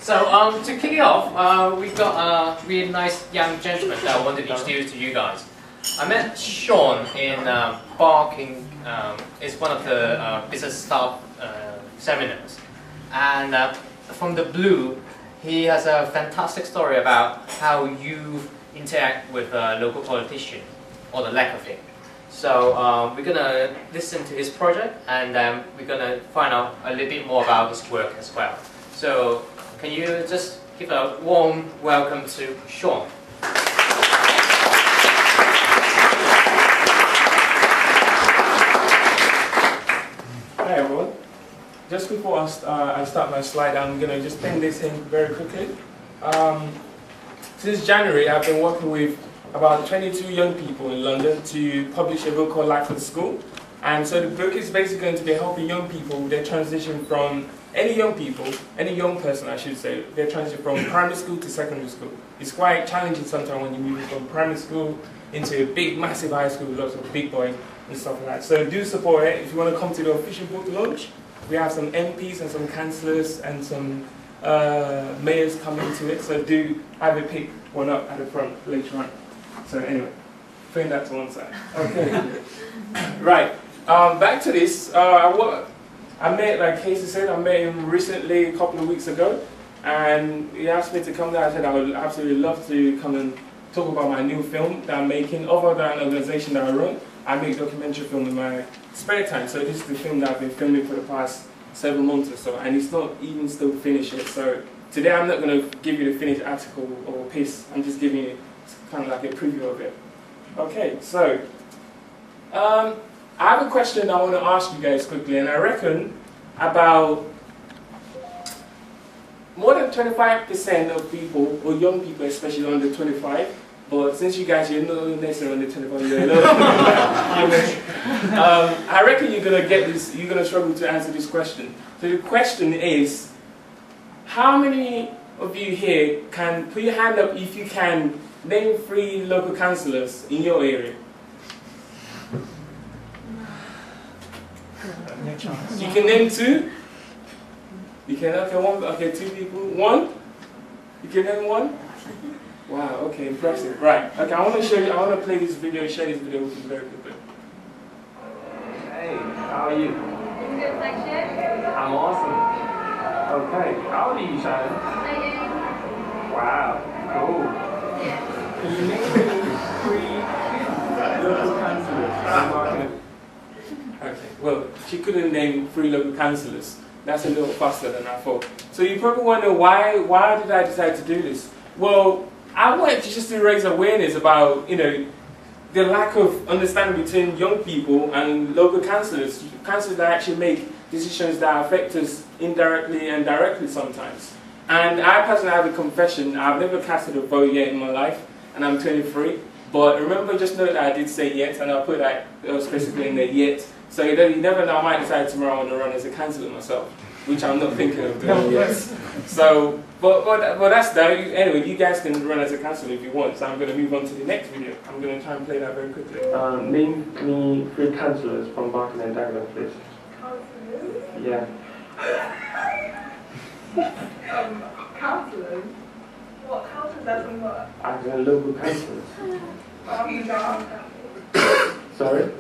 To kick it off, we've got a really nice young gentleman that I wanted to introduce to you guys. I met Sean in Barking. It's one of the business staff seminars, and from the blue, he has a fantastic story about how you interact with local politicians, or the lack of it. So we're gonna listen to his project, and then we're gonna find out a little bit more about his work as well. So can you just give a warm welcome to Sean? Hi everyone. Just before I start my slide, I'm going to just pin this in very quickly. Since January, I've been working with about 22 young people in London to publish a book called Life at School. And so the book is basically going to be helping young people with their transition from any young person I should say, their transition from primary school to secondary school. It's quite challenging sometimes when you move from primary school into a big, massive high school with lots of big boys and stuff like that. So do support it. If you want to come to the official book launch, we have some MPs and some councillors and some mayors coming to it. So do have a pick one up at the front later on. So anyway, putting that to one side. Okay. Right. Back to this. I met, like Casey said, I met him recently a couple of weeks ago, and he asked me to come there. I said I would absolutely love to come and talk about my new film that I'm making. Other than an organization that I run, I make documentary film in my spare time. So this is the film that I've been filming for the past 7 months or so, and it's not even still finished yet. So today I'm not going to give you the finished article or piece. I'm just giving you kind of like a preview of it. Okay, so I have a question I want to ask you guys quickly, and I reckon about more than 25% of people, or young people especially under 25, but since you guys are not necessarily under 25, you're a little I reckon you're going to get this, you're going to struggle to answer this question. So the question is, how many of you here can put your hand up if you can name 3 local councillors in your area? You can name 2? You can, okay, 1, okay, 2 people. 1? You can name 1? Wow, okay, impressive. Right, okay, I want to show you, I want to play this video, share this video with you very quickly. Hey, how are you? I'm good, thank you. I'm awesome. Okay, how old are you, Shannon? 18. Wow, cool. Yeah. Can you name 3 local councillors? Okay, well, she couldn't name 3 local councillors. That's a little faster than I thought. So you probably wonder why did I decide to do this? Well, I wanted to just to raise awareness about, the lack of understanding between young people and local councillors that actually make decisions that affect us indirectly and directly sometimes. And I personally have a confession, I've never casted a vote yet in my life, and I'm 23. But remember, just know that I did say yet, and I'll put that specifically in there yet. So you never know, I might decide tomorrow I want to run as a councillor myself, which I'm not thinking of doing yet. So, but that's that. Anyway, you guys can run as a councillor if you want. So I'm going to move on to the next video. I'm going to try and play that very quickly. Name me 3 councillors from Barking and Dagenham, please. Councillors? Yeah. Councillors? What councillors as in what? As in local councillors. Sorry?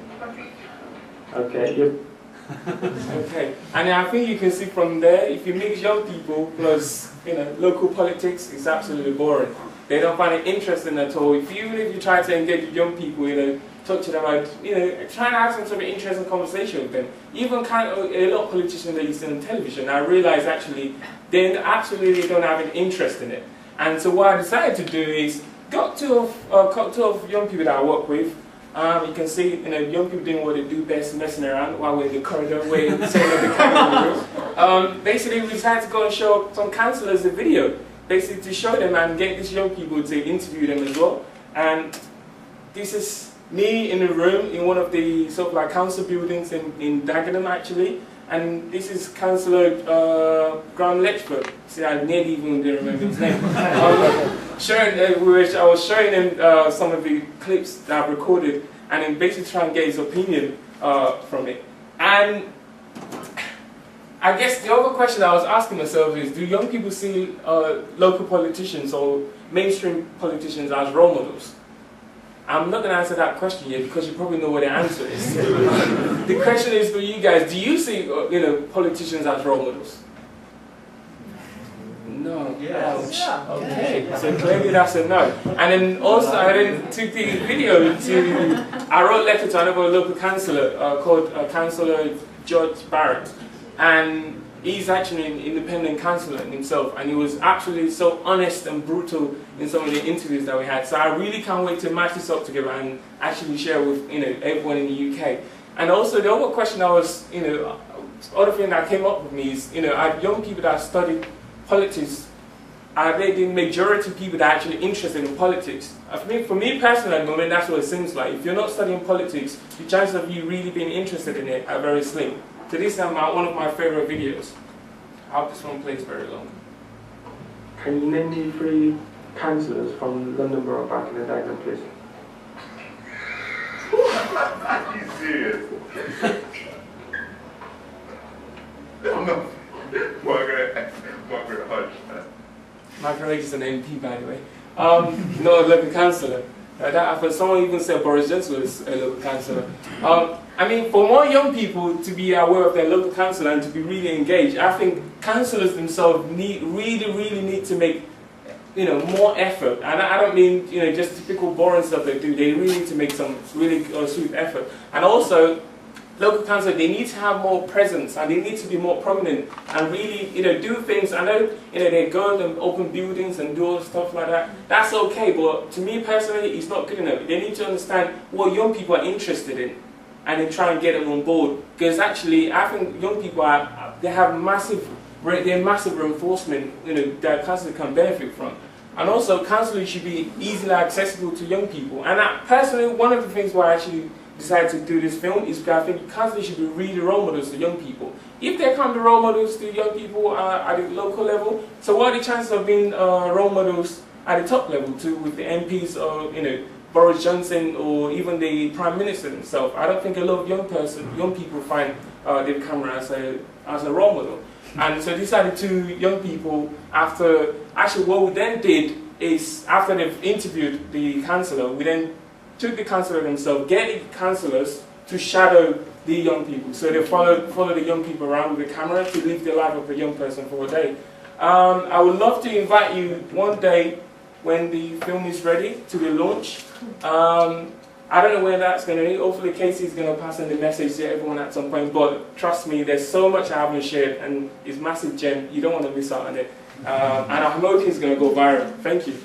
Okay, yep. Okay, and I think you can see from there, if you mix young people plus, local politics, it's absolutely boring. They don't find it interesting at all. Even if you try to engage with young people, talk to them about, try and have some sort of interesting conversation with them. Even kind of a lot of politicians that you see on television, I realize actually they absolutely don't have an interest in it. And so what I decided to do is got two of young people that I work with. You can see, young people doing what they do best, messing around while we're in the corridor, waiting to say the camera. Basically, we decided to go and show some councillors a video, basically to show them and get these young people to interview them as well. And this is me in a room in one of the sort of like council buildings in Dagenham actually. And this is Councillor Graham Letchford. See, I nearly even didn't remember his name. I was showing him some of the clips that I've recorded, and then basically trying to get his opinion from it. And I guess the other question I was asking myself is, do young people see local politicians or mainstream politicians as role models? I'm not going to answer that question yet because you probably know what the answer is. The question is for you guys, do you see politicians as role models? No. Yes. Ouch. Okay, so clearly that's a no. And then also I then took the video I wrote a letter to another local councillor called Councillor George Barrett. And he's actually an independent councillor himself, and he was actually so honest and brutal in some of the interviews that we had. So I really can't wait to match this up together and actually share with everyone in the UK. And also the other question I was, other thing that came up with me is, are young people that study politics, are they the majority of people that are actually interested in politics? I mean, for me personally at the moment, that's what it seems like. If you're not studying politics, the chances of you really being interested in it are very slim. So this is one of my favorite videos. I hope this one plays very long. Can you name me 3 councillors from London Borough back in the day, please? Are you serious? I'm not. Margaret Hodge. Margaret Hodge is an MP, by the way. No, local councillor. Someone even said Boris Johnson was a local councillor. I mean, for more young people to be aware of their local councillor and to be really engaged, I think councillors themselves really need to make more effort. And I don't mean just typical boring stuff they do. They really need to make some really sweet effort. And also, local councillors, they need to have more presence and they need to be more prominent and really do things. I know they go and open buildings and do all stuff like that. That's okay, but to me personally, it's not good enough. They need to understand what young people are interested in and then try and get them on board. Because actually, I think young people have massive reinforcement that councillors can benefit from. And also, councillors should be easily accessible to young people. And personally, one of the things why I actually decided to do this film is because I think councillors should be really role models to young people. If they can't be role models to young people at the local level, so what are the chances of being role models at the top level too, with the MPs or Boris Johnson or even the Prime Minister himself? I don't think a lot of young people find David Cameron as a role model. And so these are the 2 young people. Actually what we then did is, after they've interviewed the councillor, we then took the councillor themselves, get the councillors to shadow the young people. So they follow the young people around with the camera to live the life of a young person for a day. I would love to invite you one day when the film is ready to be launched. I don't know where that's going to be. Hopefully Casey's going to pass on the message to everyone at some point. But trust me, there's so much I haven't shared and it's a massive gem. You don't want to miss out on it. And I'm hoping it's going to go viral. Thank you.